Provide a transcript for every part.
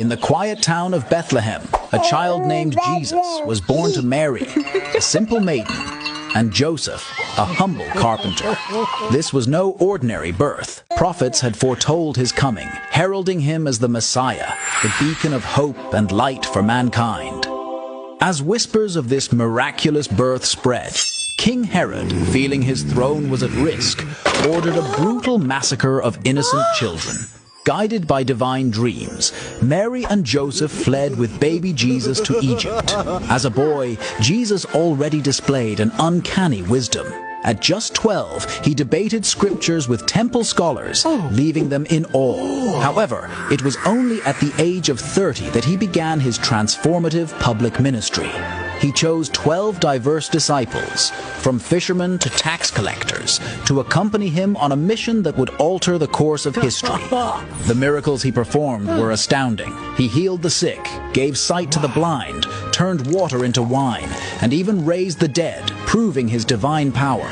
In the quiet town of Bethlehem, a child named Jesus was born to Mary, a simple maiden, and Joseph, a humble carpenter. This was no ordinary birth. Prophets had foretold his coming, heralding him as the Messiah, the beacon of hope and light for mankind. As whispers of this miraculous birth spread, King Herod, feeling his throne was at risk, ordered a brutal massacre of innocent children. Guided by divine dreams, Mary and Joseph fled with baby Jesus to Egypt. As a boy, Jesus already displayed an uncanny wisdom. At just 12, he debated scriptures with temple scholars, leaving them in awe. However, it was only at the age of 30 that he began his transformative public ministry. He chose 12 diverse disciples, from fishermen to tax collectors, to accompany him on a mission that would alter the course of history. The miracles he performed were astounding. He healed the sick, gave sight to the blind, turned water into wine, and even raised the dead, proving his divine power.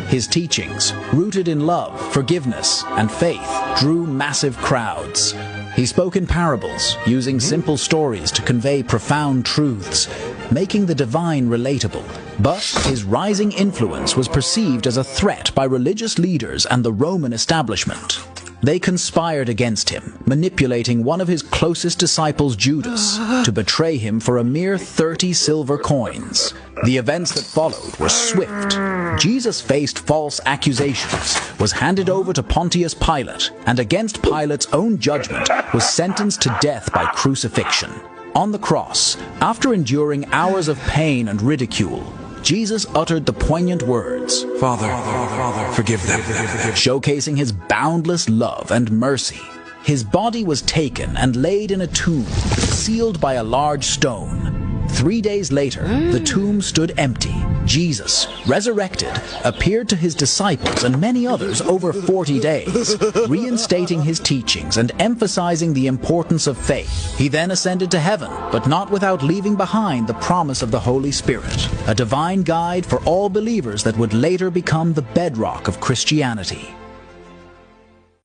His teachings, rooted in love, forgiveness, and faith, drew massive crowds. He spoke in parables, using simple stories to convey profound truths, making the divine relatable. But his rising influence was perceived as a threat by religious leaders and the Roman establishment. They conspired against him, manipulating one of his closest disciples, Judas, to betray him for a mere 30 silver coins. The events that followed were swift. Jesus faced false accusations, was handed over to Pontius Pilate, and against Pilate's own judgment, was sentenced to death by crucifixion. On the cross, after enduring hours of pain and ridicule, Jesus uttered the poignant words, Father, forgive them. Showcasing his boundless love and mercy. His body was taken and laid in a tomb, sealed by a large stone. 3 days later, the tomb stood empty. Jesus, resurrected, appeared to his disciples and many others over 40 days, reinstating his teachings and emphasizing the importance of faith. He then ascended to heaven, but not without leaving behind the promise of the Holy Spirit, a divine guide for all believers that would later become the bedrock of Christianity.